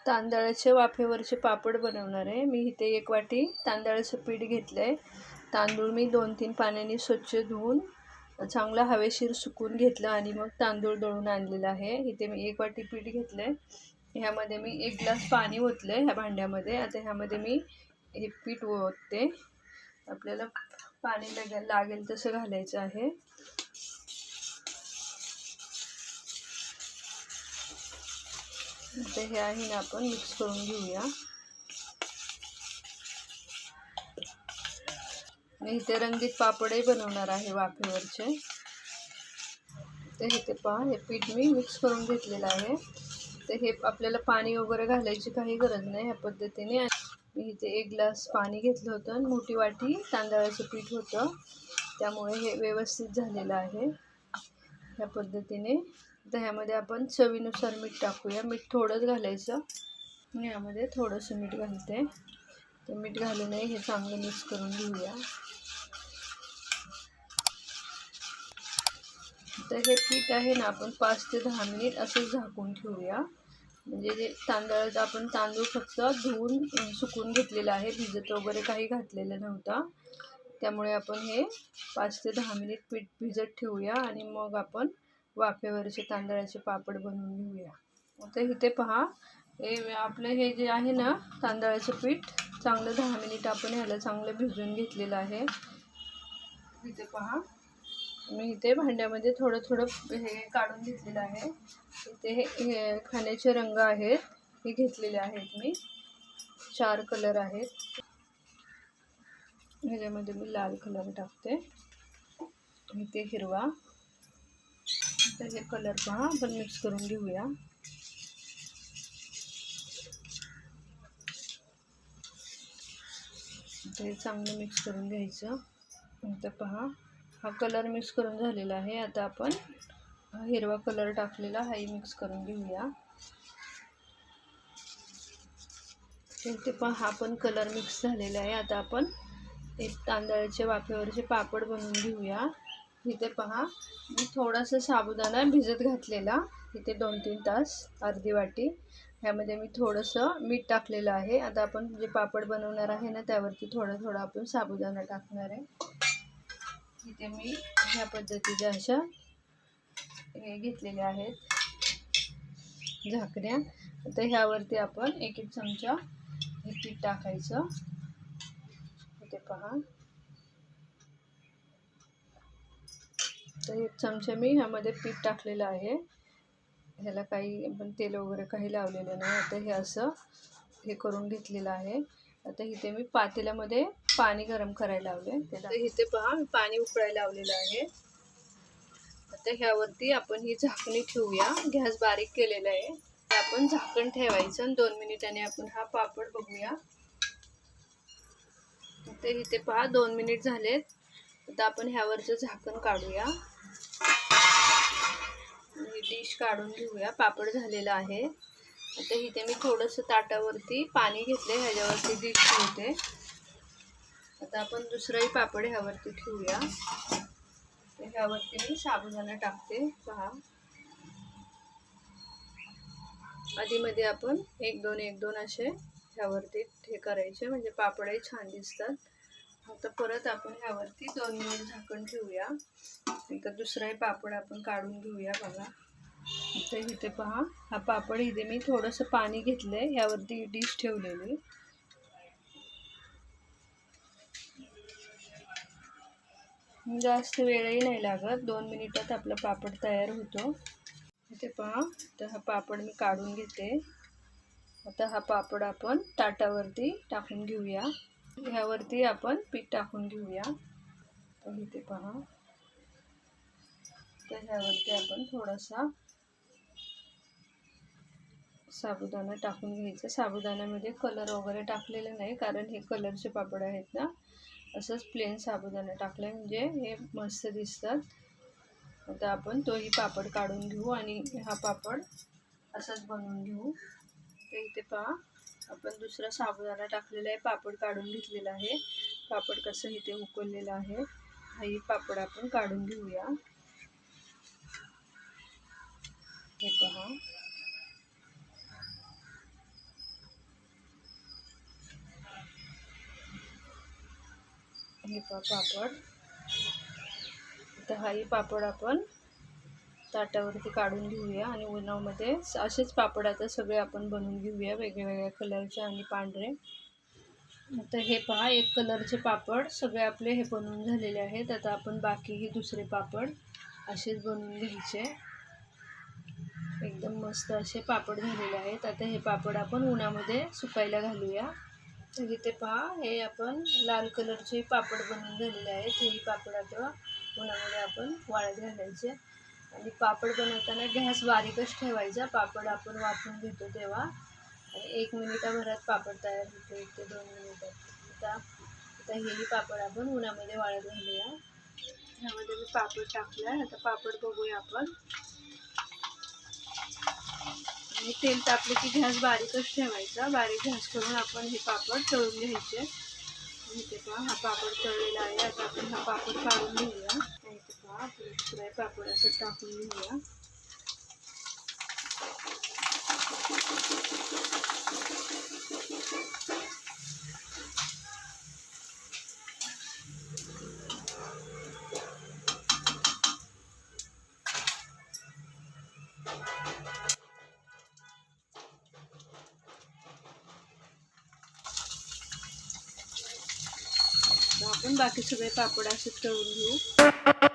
तांदळाचे वाफेवरचे पापड बनवणार आहे। मी इथे 1 वाटी तांदळाचं पीठ घेतलं आहे। तांदूळ मी 2-3 पाण्याने स्वच्छ धुवून चांगलं हवेशीर सुकवून घेतलं आणि मग तांदूळ दळून आणलेला आहे। इथे मी 1 वाटी पीठ घेतलं आहे। ह्यामध्ये मी 1 ग्लास पाणी ओतलं आहे ह्या भांड्यामध्ये। आता ह्यामध्ये मी हे पीठ ओतते। आपल्याला पाणी लागेल तसं घालायचं आहे। आता हे आहे ना आपण मिक्स करून घेऊया। मी इथे रंगीत पापडही बनवणार आहे वाफेवरचे। तर इथे पहा हे पीठ मी मिक्स करून घेतलेलं आहे। तर हे आपल्याला पाणी वगैरे घालायची काही गरज नाही ह्या पद्धतीने। मी इथे 1 ग्लास पाणी घेतलं होतं आणि मोठी वाटी तांदळाचं पीठ होतं, त्यामुळे हे व्यवस्थित झालेलं आहे ह्या पद्धतीने। तर ह्यामध्ये आपण चवीनुसार मीठ टाकूया। मीठ थोडंच घालायचं। मी यामध्ये थोडंसं मीठ घालते। तर मीठ घालूनही हे चांगलं मिक्स करून घेऊया। तर हे पीठ आहे ना आपण 5 ते 10 मिनिट असं झाकून ठेवूया। म्हणजे जे तांदळाचं आपण तांदूळ फक्त धुवून सुकवून घेतलेला आहे, भिजत वगैरे काही घातलेलं नव्हता। त्यामुळे आपण हे 5 ते 10 मिनिट पीठ भिजत ठेवूया आणि मग आपण वाफेवरचे तांदळाचे पापड बनवून घेऊया। आता इथे पहा हे आपलं हे जे आहे ना तांदळाचं पीठ चांगलं 10 मिनिट आपण ह्याला चांगलं भिजवून घेतलेलं आहे। इथे पहा मी इथे भांड्यामध्ये थोडं थोडं हे काढून घेतलेलं आहे। इथे हे खाण्याचे रंग आहेत, हे घेतलेले आहेत मी 4 कलर आहेत। ह्याच्यामध्ये मी लाल कलर टाकते, इथे हिरवा। तर हे कलर पहा आपण मिक्स करून घेऊया। ते चांगलं मिक्स करून घ्यायचं। आता पहा हा कलर मिक्स करून झालेला आहे। आता आपण हिरवा कलर टाकलेला हाही मिक्स करून घेऊया। इथे पहा हा पण कलर मिक्स झालेला आहे। आता आपण एक तांदळाचे वाफेवरचे पापड बनवून घेऊया। इथे पहा मी थोडासा साबुदाणा भिजत घातलेला, इथे 2-3 तास, अर्धी वाटी। ह्यामध्ये मी थोडंसं मीठ टाकलेलं आहे। आता आपण जे पापड बनवणार आहे ना त्यावरती थोडं थोडं आपण साबुदाणा टाकणार आहे। इथे मी ह्या पद्धतीच्या अशा हे घेतलेल्या आहेत झाकण्या। आता ह्यावरती आपण 1-1 चमचा हे पीठ टाकायचं। इथे पहा तर 1 चमचा मी ह्यामध्ये पीठ टाकलेलं आहे। ह्याला काही आपण तेल वगैरे काही लावलेलं नाही। आता हे असं हे करून घेतलेलं आहे। आता इथे मी पातेल्यामध्ये पाणी गरम करायला लावले। तर इथे पहा मी पाणी उकळायला लावलेलं आहे। आता ह्यावरती आपण ही झाकणी ठेवूया। गॅस बारीक केलेला आहे। आपण झाकण ठेवायचं आणि 2 मिनिटांनी आपण हा पापड बघूया। आता इथे पहा 2 मिनिट झालेत। आता आपण ह्यावरचं झाकण काढूया, डिश काढून घेऊया। पापड झालेला आहे। आता इथे मी थोडंसं ताटावरती पाणी घेतले, ह्याच्यावरती डिश ठेवते। आता आपण दुसराही पापड ह्यावरती ठेवूया। तर ह्यावरती मी साबुदाणा टाकते पहा। आधीमध्ये आपण 1-2 असे ह्यावरती हे करायचे, म्हणजे पापडही छान दिसतात। आता परत आपण ह्यावरती 2 मिनिट झाकण ठेवूया। नंतर दुसराही पापड आपण काढून घेऊया बघा। तर इथे पहा हा पापड इथे मी थोडंसं पाणी घेतलंय, ह्यावरती डिश ठेवलेली। जास्त वेळही नाही लागत, 2 मिनिटात आपला पापड तयार होतो। इथे पहा तर हा पापड मी काढून घेते। आता हा पापड आपण ताटावरती टाकून घेऊया। ह्यावरती आपण पीठ टाकून घेऊया। तर इथे पहा तर ह्यावरती आपण थोडासा साबुदाणा टाकून घ्यायचा। साबुदाण्यामध्ये कलर वगैरे टाकलेलं नाही, कारण हे कलरचे पापड आहेत ना। असंच प्लेन साबुदाणा टाकलाय म्हणजे हे मस्त दिसतात। आता आपण तोही पापड काढून घेऊ आणि हा पापड असाच बनवून घेऊ। तर इथे पहा आपण दुसरा साबुदाणा टाकलेला आहे, पापड काढून घेतलेला आहे। पापड कसं इथे उकळलेलं आहे, हाही पापड आपण काढून घेऊया। हे पहा हे पापड, तर हाही पापड आपण ताटावरती काढून घेऊया आणि उन्हामध्ये असेच पापड आता सगळे आपण बनवून घेऊया वेगवेगळ्या कलरचे आणि पांढरे. आता हे पहा, एक कलरचे पापड सगळे आपले हे बनवून झालेले आहेत. आता आपण बाकीही दुसरे पापड असेच बनवून घ्यायचे. एकदम मस्त असे पापड झालेले आहेत. आता हे पापड आपण उन्हामध्ये सुकायला घालूया. तर इथे पहा, हे आपण लाल कलरचे पापड बनवून झालेले आहेत. हेही पापड आता उन्हामध्ये आपण वाळत घालायचे. आणि पापड बनवताना गॅस बारीकच ठेवायचा. पापड आपण वाफवून घेतो तेव्हा, आणि 1 मिनिटाभरात पापड तयार होतो, 1 ते 2 मिनिटात. आता हेही पापड आपण उन्हामध्ये वाळत घालूया. ह्यामध्ये मी पापड टाकला. आता पापड बघूया आपण. आणि तेल तापले की गॅस बारीकच ठेवायचा. बारीक गॅस करून आपण हे पापड तळून घ्यायचे. इथे पहा, हा पापड तळलेला आहे. आता आपण हा पापड काढून घेऊया. इथे पहा, आपण दुसरा पापड असं टाकून घेऊया. आपण बाकी सगळे पापड असे तळून घेऊ.